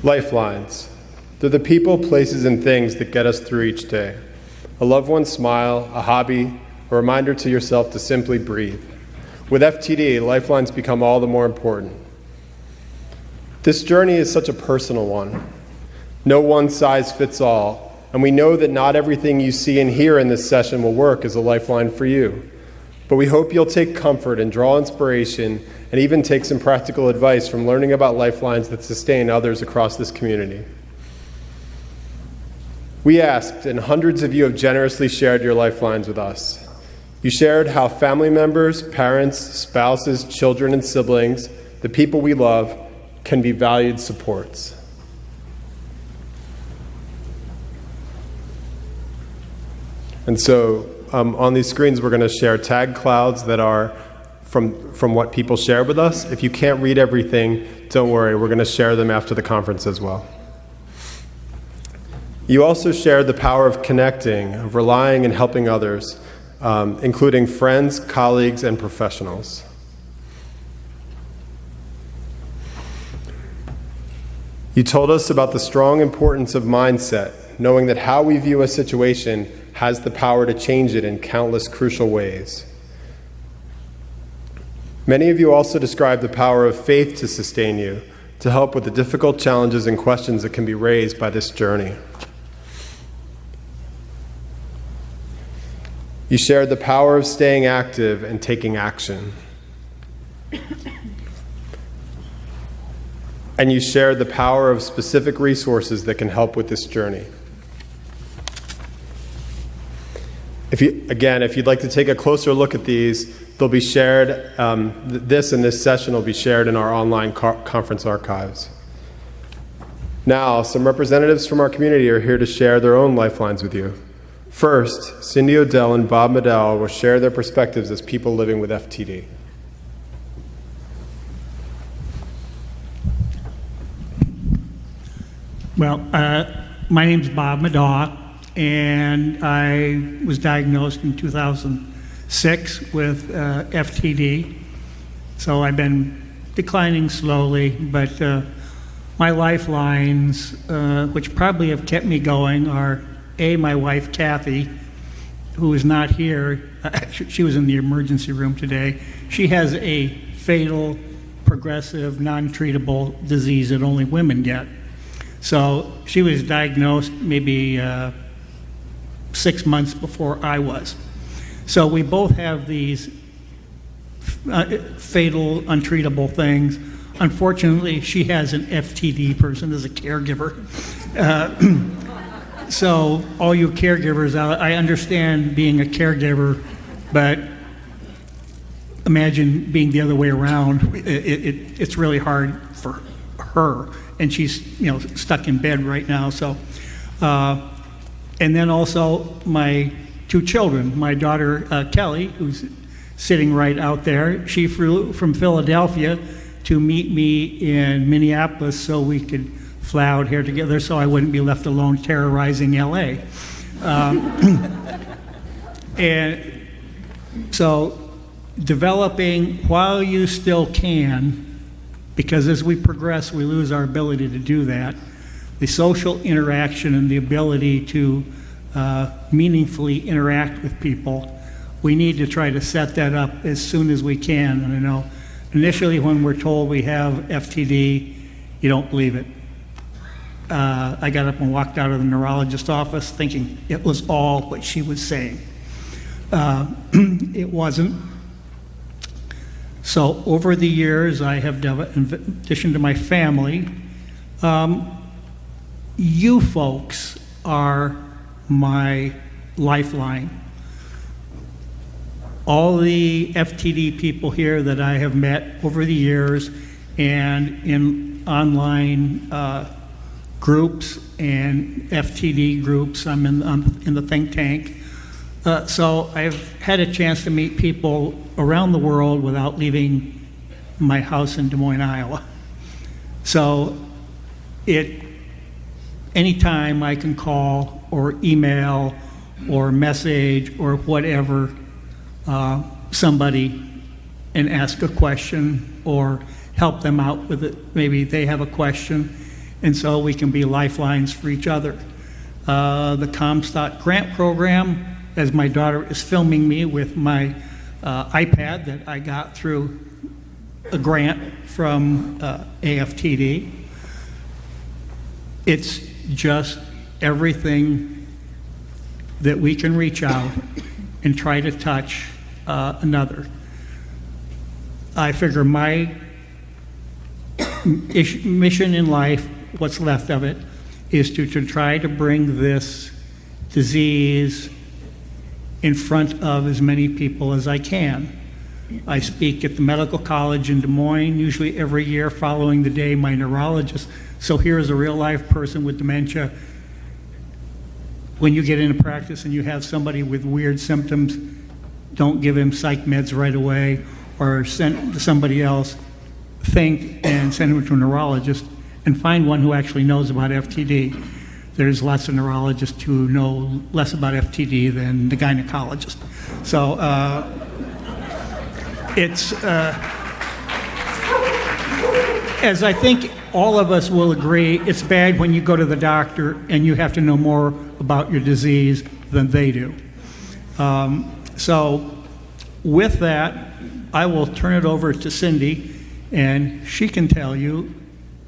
Lifelines. They're the people, places, and things that get us through each day. A loved one's smile, a hobby, a reminder to yourself to simply breathe. With FTD, lifelines become all the more important. This journey is such a personal one. No one size fits all, and we know that not everything you see and hear in this session will work as a lifeline for you. But we hope you'll take comfort and draw inspiration and even take some practical advice from learning about lifelines that sustain others across this community. We asked, and hundreds of you have generously shared your lifelines with us. You shared how family members, parents, spouses, children, and siblings, the people we love, can be valued supports. And so on these screens, we're going to share tag clouds that are from what people share with us. If you can't read everything, don't worry. We're going to share them after the conference as well. You also shared the power of connecting, of relying and helping others, including friends, colleagues, and professionals. You told us about the strong importance of mindset, knowing that how we view a situation has the power to change it in countless crucial ways. Many of you also described the power of faith to sustain you, to help with the difficult challenges and questions that can be raised by this journey. You shared the power of staying active and taking action. And you shared the power of specific resources that can help with this journey. If you'd like to take a closer look at these, they'll be shared, this session will be shared in our online conference archives. Now, some representatives from our community are here to share their own lifelines with you. First, Cindy Odell and Bob Meddaugh will share their perspectives as people living with FTD. Well, my name's Bob Meddaugh, and I was diagnosed in 2006 with FTD. So I've been declining slowly, but my lifelines, which probably have kept me going, are my wife, Kathy, who is not here. She was in the emergency room today. She has a fatal, progressive, non-treatable disease that only women get. So she was diagnosed maybe 6 months before I was. So we both have these fatal, untreatable things. Unfortunately, she has an FTD person as a caregiver. So all you caregivers, I understand being a caregiver, but imagine being the other way around. It's really hard for her, and she's stuck in bed right now. So, and then also my two children. My daughter Kelly, who's sitting right out there, she flew from Philadelphia to meet me in Minneapolis so we could fly out here together, so I wouldn't be left alone terrorizing LA. And so developing while you still can, because as we progress, we lose our ability to do that, the social interaction and the ability to meaningfully interact with people, we need to try to set that up as soon as we can. And I know initially when we're told we have FTD, you don't believe it. I got up and walked out of the neurologist's office thinking it was all what she was saying. It wasn't. So over the years, I have, in addition to my family, you folks are my lifeline. All the FTD people here that I have met over the years and in online groups and FTD groups, I'm in the think tank. So I've had a chance to meet people around the world without leaving my house in Des Moines, Iowa. So anytime I can call or email or message or whatever somebody and ask a question or help them out with it. Maybe they have a question. and so we can be lifelines for each other. The Comstock Grant Program, as my daughter is filming me with my iPad that I got through a grant from AFTD. It's just everything that we can reach out and try to touch another. I figure my mission in life, what's left of it, is to try to bring this disease in front of as many people as I can. I speak at the medical college in Des Moines, usually every year following the day my neurologist. So here's a real life person with dementia. When you get into practice and you have somebody with weird symptoms, don't give him psych meds right away, or send to somebody else. Think and send him to a neurologist and find one who actually knows about FTD. There's lots of neurologists who know less about FTD than the gynecologist. So it's, as I think all of us will agree, it's bad when you go to the doctor and you have to know more about your disease than they do. So with that, I will turn it over to Cindy, and she can tell you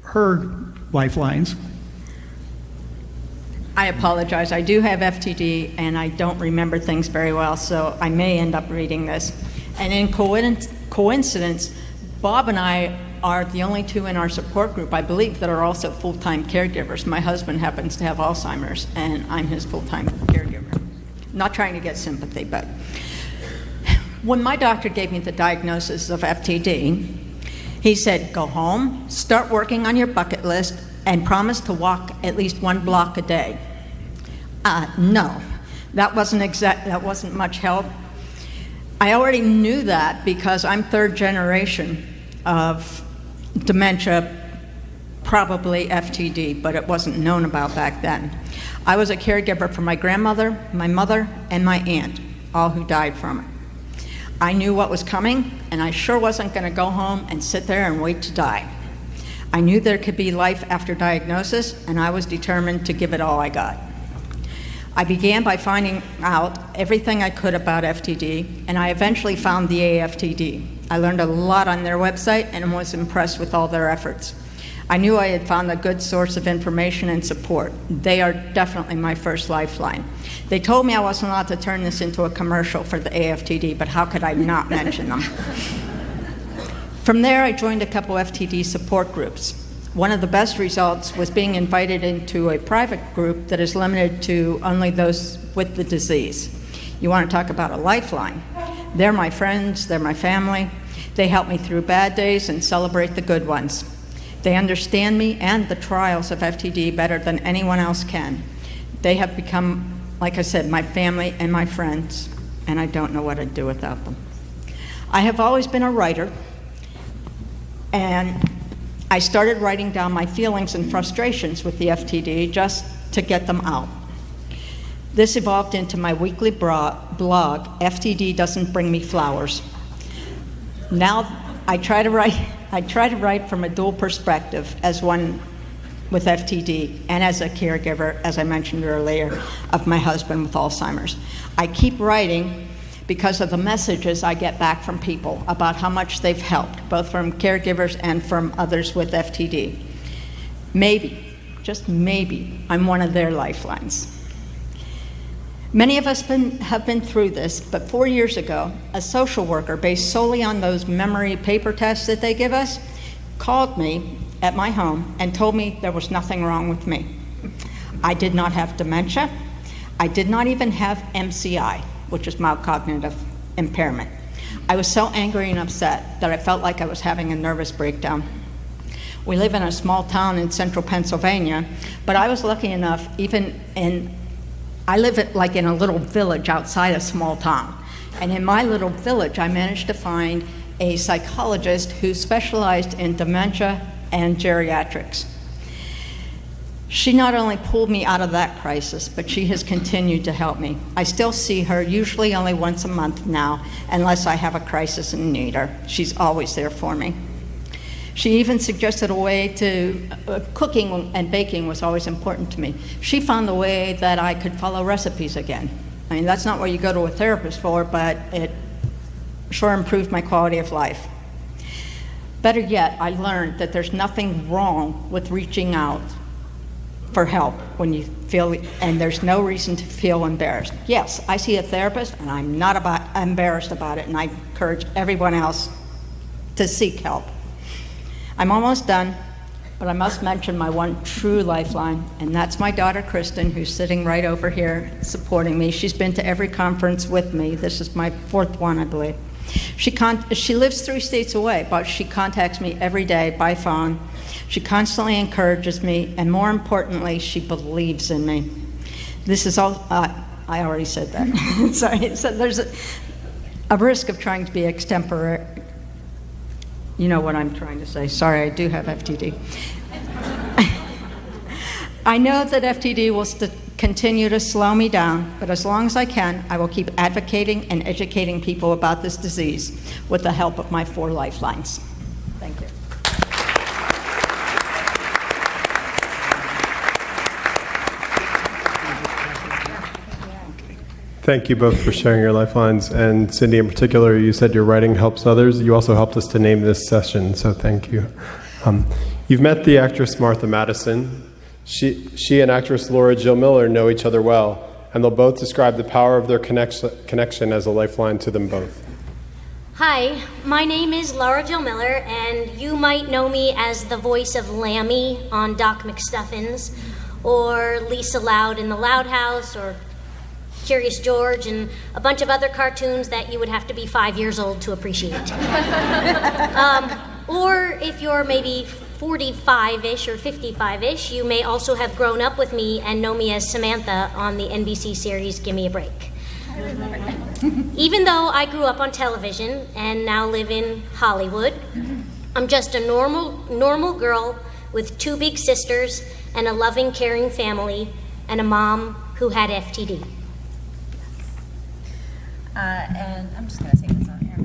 her lifelines. I apologize. I do have FTD, and I don't remember things very well, so I may end up reading this. And in coincidence, Bob and I are the only two in our support group, I believe, that are also full-time caregivers. My husband happens to have Alzheimer's, and I'm his full-time caregiver. Not trying to get sympathy, but when my doctor gave me the diagnosis of FTD, he said, go home, start working on your bucket list, and promise to walk at least 1 block a day. No, that wasn't much help. I already knew that because I'm 3rd generation of dementia, probably FTD, but it wasn't known about back then. I was a caregiver for my grandmother, my mother, and my aunt, all who died from it. I knew what was coming, and I sure wasn't going to go home and sit there and wait to die. I knew there could be life after diagnosis, and I was determined to give it all I got. I began by finding out everything I could about FTD, and I eventually found the AFTD. I learned a lot on their website and was impressed with all their efforts. I knew I had found a good source of information and support. They are definitely my first lifeline. They told me I wasn't allowed to turn this into a commercial for the AFTD, but how could I not mention them? From there, I joined a couple FTD support groups. One of the best results was being invited into a private group that is limited to only those with the disease. You want to talk about a lifeline? They're my friends, they're my family. They help me through bad days and celebrate the good ones. They understand me and the trials of FTD better than anyone else can. They have become, like I said, my family and my friends, and I don't know what I'd do without them. I have always been a writer, and I started writing down my feelings and frustrations with the FTD just to get them out. This evolved into my weekly blog, FTD Doesn't Bring Me Flowers. Now I try to write from a dual perspective, as one with FTD and as a caregiver, as I mentioned earlier, of my husband with Alzheimer's. I keep writing because of the messages I get back from people about how much they've helped, both from caregivers and from others with FTD. Maybe, just maybe, I'm one of their lifelines. Many of us have been through this, but 4 years ago, a social worker based solely on those memory paper tests that they give us called me at my home and told me there was nothing wrong with me. I did not have dementia. I did not even have MCI, which is mild cognitive impairment. I was so angry and upset that I felt like I was having a nervous breakdown. We live in a small town in central Pennsylvania, but I was lucky enough, I live in a little village outside a small town. And in my little village, I managed to find a psychologist who specialized in dementia and geriatrics. She not only pulled me out of that crisis, but she has continued to help me. I still see her usually only once a month now, unless I have a crisis and need her. She's always there for me. She even suggested a way to, cooking and baking was always important to me. She found a way that I could follow recipes again. I mean, that's not what you go to a therapist for, but it sure improved my quality of life. Better yet, I learned that there's nothing wrong with reaching out for help when you feel, and there's no reason to feel embarrassed. Yes, I see a therapist, and I'm not embarrassed about it, and I encourage everyone else to seek help. I'm almost done, but I must mention my one true lifeline, and that's my daughter, Kristen, who's sitting right over here supporting me. She's been to every conference with me. This is my 4th one, I believe. She lives 3 states away, but she contacts me every day by phone. She constantly encourages me, and more importantly, she believes in me. This is all, I already said that. Sorry, so there's a risk of trying to be extempore. You know what I'm trying to say. Sorry, I do have FTD. I know that FTD will continue to slow me down, but as long as I can, I will keep advocating and educating people about this disease with the help of my 4 lifelines. Thank you. Thank you both for sharing your lifelines. And Cindy, in particular, you said your writing helps others. You also helped us to name this session, so thank you. You've met the actress Martha Madison. She and actress Laura Jill Miller know each other well, and they'll both describe the power of their connection as a lifeline to them both. Hi, my name is Lara Jill Miller, and you might know me as the voice of Lammy on Doc McStuffins, or Lisa Loud in The Loud House, or Curious George, and a bunch of other cartoons that you would have to be 5 years old to appreciate. Or if you're maybe 45-ish or 55-ish, you may also have grown up with me and know me as Samantha on the NBC series Gimme a Break. Even though I grew up on television and now live in Hollywood, I'm just a normal girl with 2 big sisters and a loving, caring family and a mom who had FTD. And I'm just going to take this on here.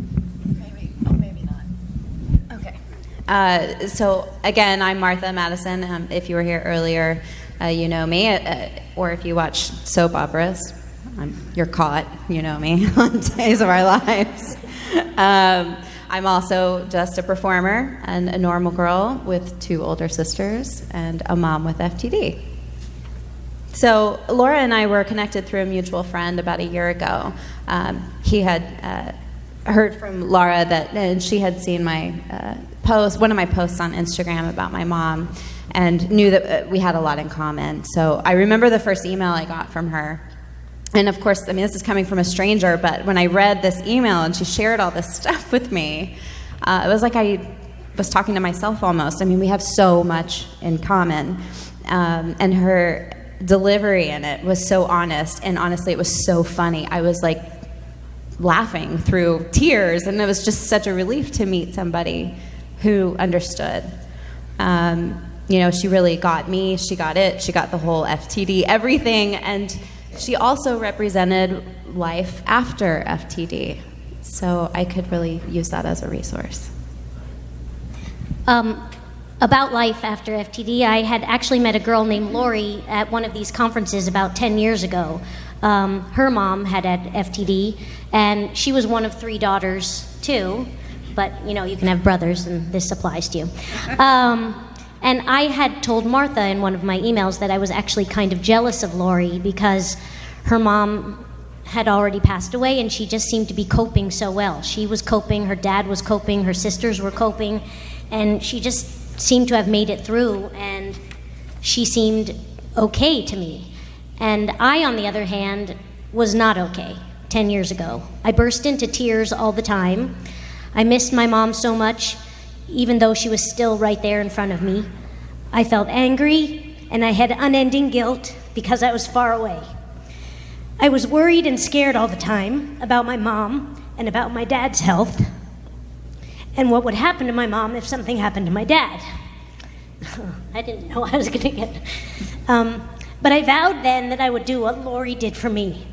Maybe not. Okay. So again, I'm Martha Madison. If you were here earlier, you know me. Or if you watch soap operas, you're caught. You know me on Days of Our Lives. I'm also just a performer and a normal girl with 2 older sisters and a mom with FTD. So Laura and I were connected through a mutual friend about a year ago. He had heard from Lara and she had seen my one of my posts on Instagram about my mom, and knew that we had a lot in common. So I remember the first email I got from her. And of course, I mean, this is coming from a stranger, but when I read this email and she shared all this stuff with me, it was like I was talking to myself almost. I mean, we have so much in common. And her delivery in it was so honest, and honestly, it was so funny. I was like laughing through tears, and it was just such a relief to meet somebody who understood. You know, she really got me, she got it, she got the whole FTD, everything, and she also represented life after FTD. So I could really use that as a resource. About life after FTD, I had actually met a girl named Lori at one of these conferences about 10 years ago. Her mom had FTD, and she was one of 3 daughters too, but you know, you can have brothers, and this applies to you. And I had told Martha in one of my emails that I was actually kind of jealous of Lori because her mom had already passed away, and she just seemed to be coping so well. She was coping, her dad was coping, her sisters were coping, and she just seemed to have made it through, and she seemed okay to me. And I, on the other hand, was not okay 10 years ago. I burst into tears all the time. I missed my mom so much, even though she was still right there in front of me. I felt angry, and I had unending guilt because I was far away. I was worried and scared all the time about my mom and about my dad's health, and what would happen to my mom if something happened to my dad. I didn't know I was going to get... But I vowed then that I would do what Lori did for me,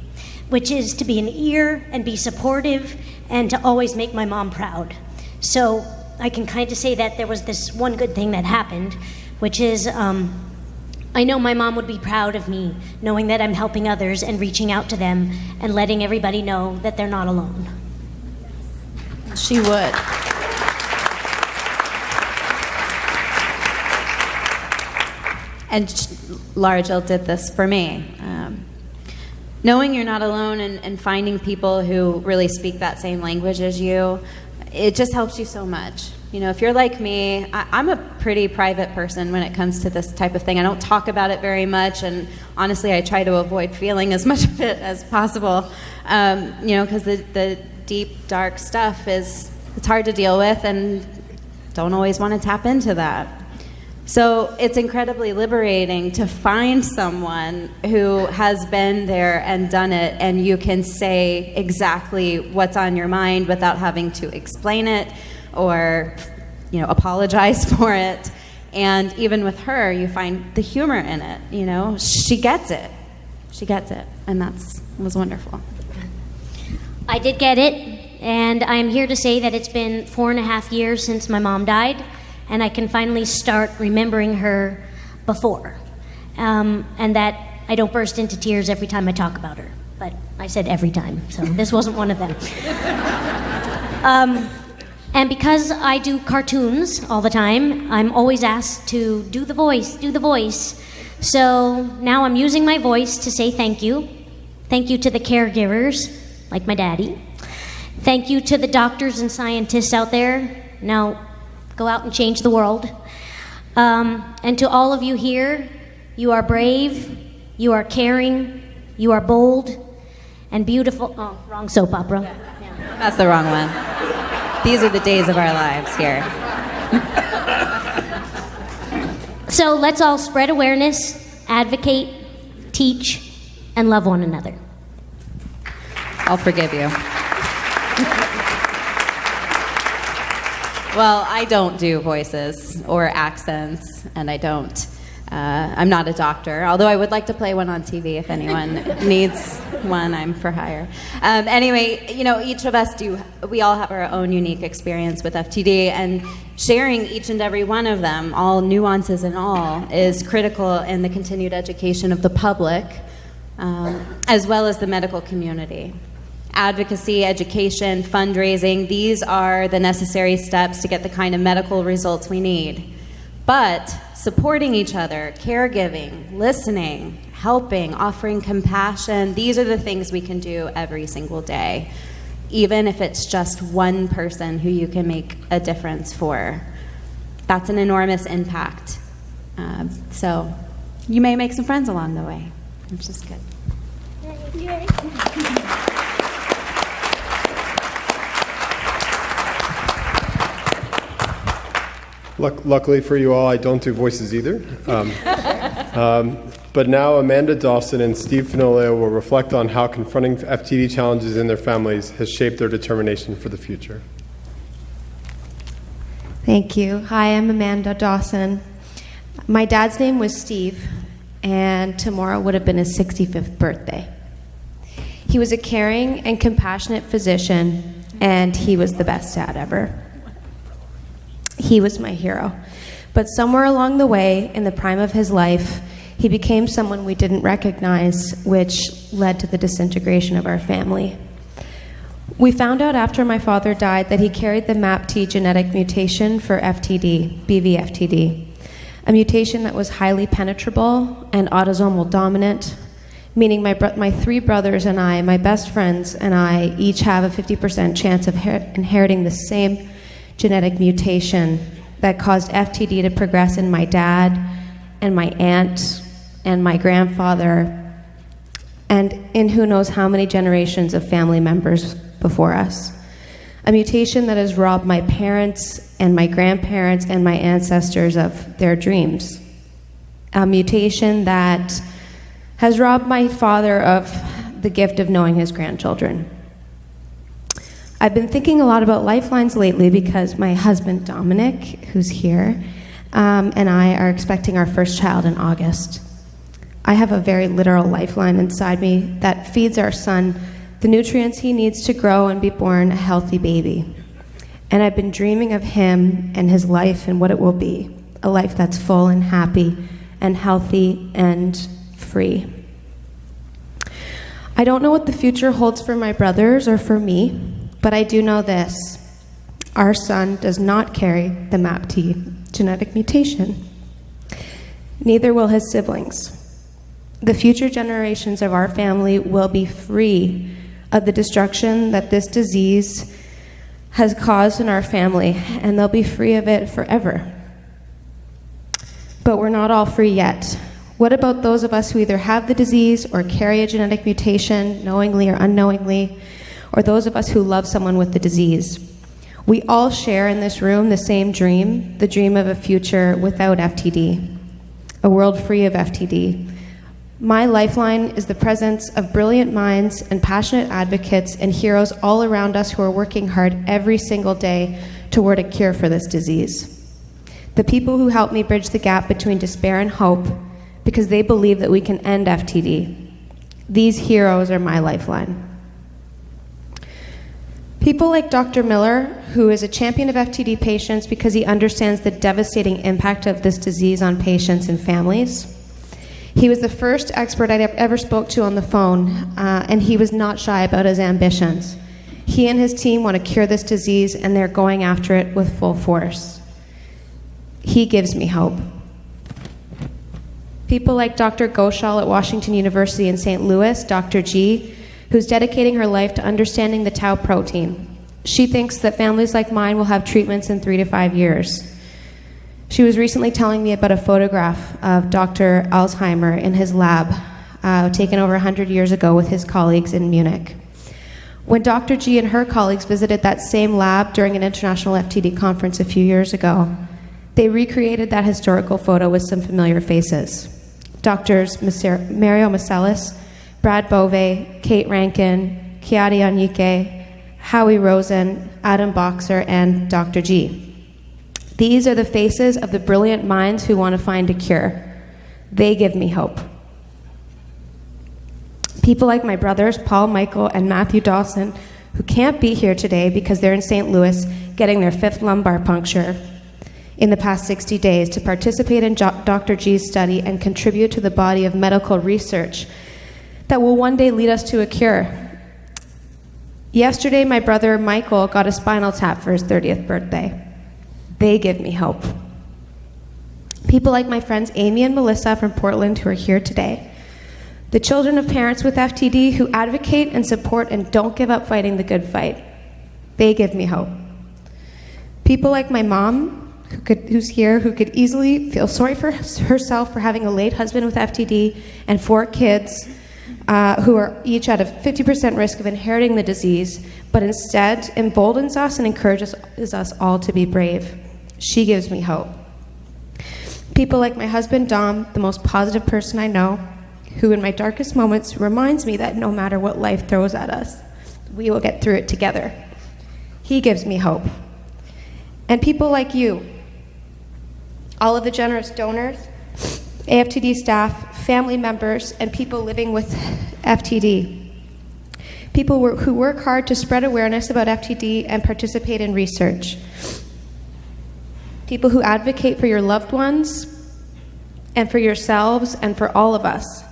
which is to be an ear and be supportive and to always make my mom proud. So I can kind of say that there was this one good thing that happened, which is I know my mom would be proud of me, knowing that I'm helping others and reaching out to them and letting everybody know that they're not alone. She would. And Lara Jill did this for me. Knowing you're not alone and finding people who really speak that same language as you, it just helps you so much. You know, if you're like me, I'm a pretty private person when it comes to this type of thing. I don't talk about it very much, and honestly, I try to avoid feeling as much of it as possible. Because the deep, dark stuff it's hard to deal with, and don't always want to tap into that. So it's incredibly liberating to find someone who has been there and done it, and you can say exactly what's on your mind without having to explain it or, apologize for it. And even with her, you find the humor in it. She gets it. And was wonderful. I did get it, and I'm here to say that it's been 4.5 years since my mom died, and I can finally start remembering her before. And that I don't burst into tears every time I talk about her. But I said every time, so this wasn't one of them. And because I do cartoons all the time, I'm always asked to do the voice. So now I'm using my voice to say thank you. Thank you to the caregivers, like my daddy. Thank you to the doctors and scientists out there. Now, go out and change the world. And to all of you here, you are brave, you are caring, you are bold, and beautiful. Oh, wrong soap opera. Yeah. That's the wrong one. These are the days of our lives here. So let's all spread awareness, advocate, teach, and love one another. I'll forgive you. Well, I don't do voices or accents, and I'm not a doctor, although I would like to play one on TV if anyone needs one. I'm for hire. Anyway, each of us we all have our own unique experience with FTD, and sharing each and every one of them, all nuances and all, is critical in the continued education of the public, as well as the medical community. Advocacy, education, fundraising, these are the necessary steps to get the kind of medical results we need. But supporting each other, caregiving, listening, helping, offering compassion, these are the things we can do every single day, even if it's just one person who you can make a difference for. That's an enormous impact. So you may make some friends along the way, which is good. Luckily for you all, I don't do voices either. But now Amanda Dawson and Steve Fenoglio will reflect on how confronting FTD challenges in their families has shaped their determination for the future. Thank you. Hi, I'm Amanda Dawson. My dad's name was Steve, and tomorrow would have been his 65th birthday. He was a caring and compassionate physician, and he was the best dad ever. He was my hero. But somewhere along the way, in the prime of his life, he became someone we didn't recognize, which led to the disintegration of our family. We found out after my father died that he carried the MAPT genetic mutation for FTD, BV-FTD, a mutation that was highly penetrable and autosomal dominant, meaning my three brothers and I, my best friends and I, each have a 50% chance of inheriting the same genetic mutation that caused FTD to progress in my dad and my aunt and my grandfather and in who knows how many generations of family members before us. A mutation that has robbed my parents and my grandparents and my ancestors of their dreams. A mutation that has robbed my father of the gift of knowing his grandchildren. I've been thinking a lot about Lifelines lately because my husband, Dominic, who's here, and I are expecting our first child in August. I have a very literal lifeline inside me that feeds our son the nutrients he needs to grow and be born a healthy baby. and I've been dreaming of him and his life and what it will be, a life that's full and happy and healthy and free. I don't know what the future holds for my brothers or for me, but I do know this. Our son does not carry the MAPT genetic mutation. Neither will his siblings. The future generations of our family will be free of the destruction that this disease has caused in our family, and they'll be free of it forever. But we're not all free yet. What about those of us who either have the disease or carry a genetic mutation, knowingly or unknowingly, or those of us who love someone with the disease? We all share in this room the same dream, the dream of a future without FTD, a world free of FTD. My lifeline is the presence of brilliant minds and passionate advocates and heroes all around us who are working hard every single day toward a cure for this disease. The people who help me bridge the gap between despair and hope because they believe that we can end FTD. These heroes are my lifeline. People like Dr. Miller, who is a champion of FTD patients because he understands the devastating impact of this disease on patients and families. He was the first expert I ever spoke to on the phone, and he was not shy about his ambitions. He and his team want to cure this disease, and they're going after it with full force. He gives me hope. People like Dr. Ghoshal at Washington University in St. Louis, Dr. G, who's dedicating her life to understanding the tau protein. She thinks that families like mine will have treatments in 3 to 5 years. She was recently telling me about a photograph of Dr. Alzheimer in his lab, taken over 100 years ago with his colleagues in Munich. When Dr. G and her colleagues visited that same lab during an international FTD conference a few years ago, they recreated that historical photo with some familiar faces. Doctors Mario Macelis, Brad Bove, Kate Rankin, Kiadi Anyike, Howie Rosen, Adam Boxer, and Dr. G. These are the faces of the brilliant minds who want to find a cure. They give me hope. People like my brothers, Paul Michael and Matthew Dawson, who can't be here today because they're in St. Louis getting their 5th lumbar puncture in the past 60 days to participate in Dr. G's study and contribute to the body of medical research that will one day lead us to a cure. Yesterday, my brother Michael got a spinal tap for his 30th birthday. They give me hope. People like my friends Amy and Melissa from Portland who are here today. The children of parents with FTD who advocate and support and don't give up fighting the good fight. They give me hope. People like my mom, who's here, who could easily feel sorry for herself for having a late husband with FTD and 4 kids who are each at a 50% risk of inheriting the disease, but instead emboldens us and encourages us all to be brave. She gives me hope. People like my husband, Dom, the most positive person I know, who in my darkest moments reminds me that no matter what life throws at us, we will get through it together. He gives me hope. And people like you, all of the generous donors, AFTD staff, family members, and people living with FTD. People who work hard to spread awareness about FTD and participate in research. People who advocate for your loved ones and for yourselves and for all of us.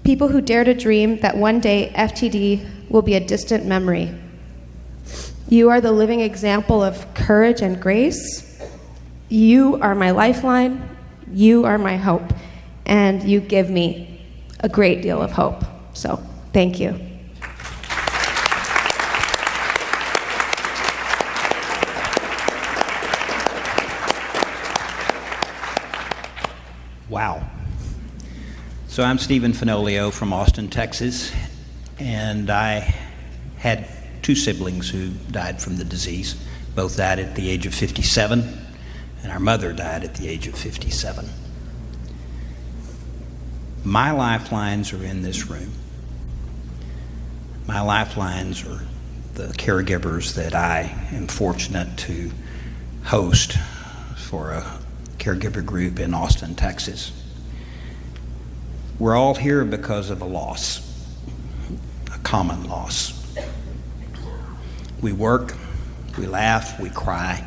People who dare to dream that one day FTD will be a distant memory. You are the living example of courage and grace. You are my lifeline. You are my hope. And you give me a great deal of hope. So, thank you. Wow. So I'm Stephen Fenoglio from Austin, Texas, and I had 2 siblings who died from the disease. Both died at the age of 57, and our mother died at the age of 57. My lifelines are in this room. My lifelines are the caregivers that I am fortunate to host for a caregiver group in Austin, Texas. We're all here because of a loss, a common loss. We work, We laugh, we cry,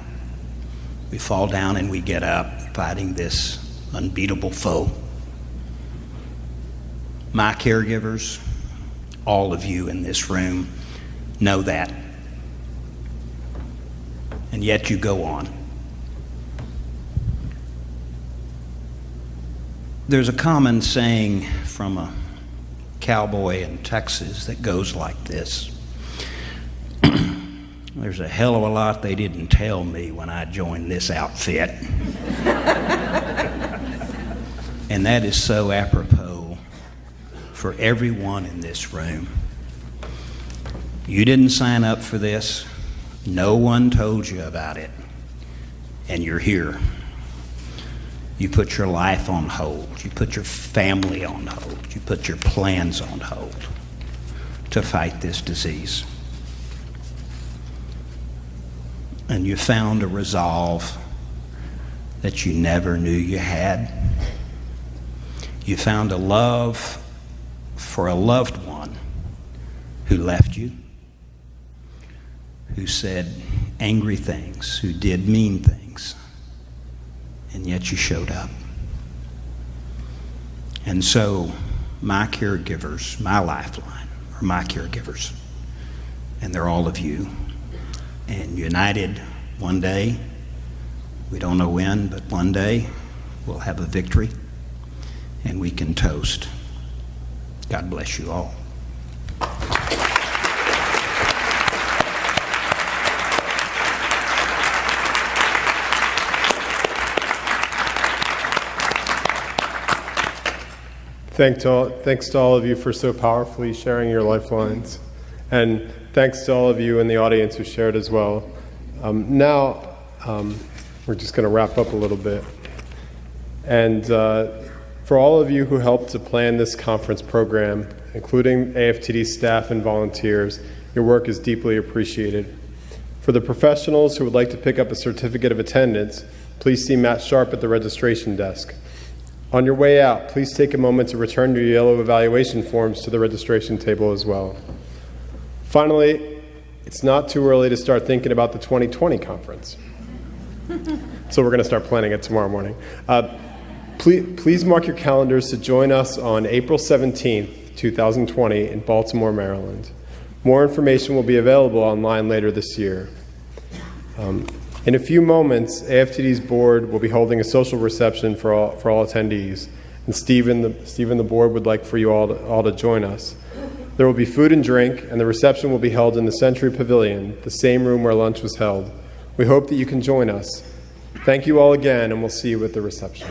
we fall down and we get up, fighting this unbeatable foe. My caregivers, all of you in this room, know that. And yet you go on. There's a common saying from a cowboy in Texas that goes like this. There's a hell of a lot they didn't tell me when I joined this outfit. And that is so apropos for everyone in this room. You didn't sign up for this. No one told you about it. And you're here. You put your life on hold. You put your family on hold. You put your plans on hold to fight this disease. And you found a resolve that you never knew you had. You found a love for a loved one who left you, who said angry things, who did mean things, and yet you showed up. And so my caregivers, my lifeline, are my caregivers, and they're all of you. And united one day, we don't know when, but one day we'll have a victory and we can toast. God bless you all. Thanks to all of you for so powerfully sharing your lifelines. And thanks to all of you in the audience who shared as well. Now, we're just going to wrap up a little bit. And for all of you who helped to plan this conference program, including AFTD staff and volunteers, your work is deeply appreciated. For the professionals who would like to pick up a certificate of attendance, please see Matt Sharp at the registration desk. On your way out, please take a moment to return your yellow evaluation forms to the registration table as well. Finally, it's not too early to start thinking about the 2020 conference. So we're going to start planning it tomorrow morning. Please mark your calendars to join us on April 17th, 2020 in Baltimore, Maryland. More information will be available online later this year. In a few moments, AFTD's board will be holding a social reception for all attendees, and Steve and the board would like for you all to join us. There will be food and drink, and the reception will be held in the Century Pavilion, the same room where lunch was held. We hope that you can join us. Thank you all again, and we'll see you at the reception.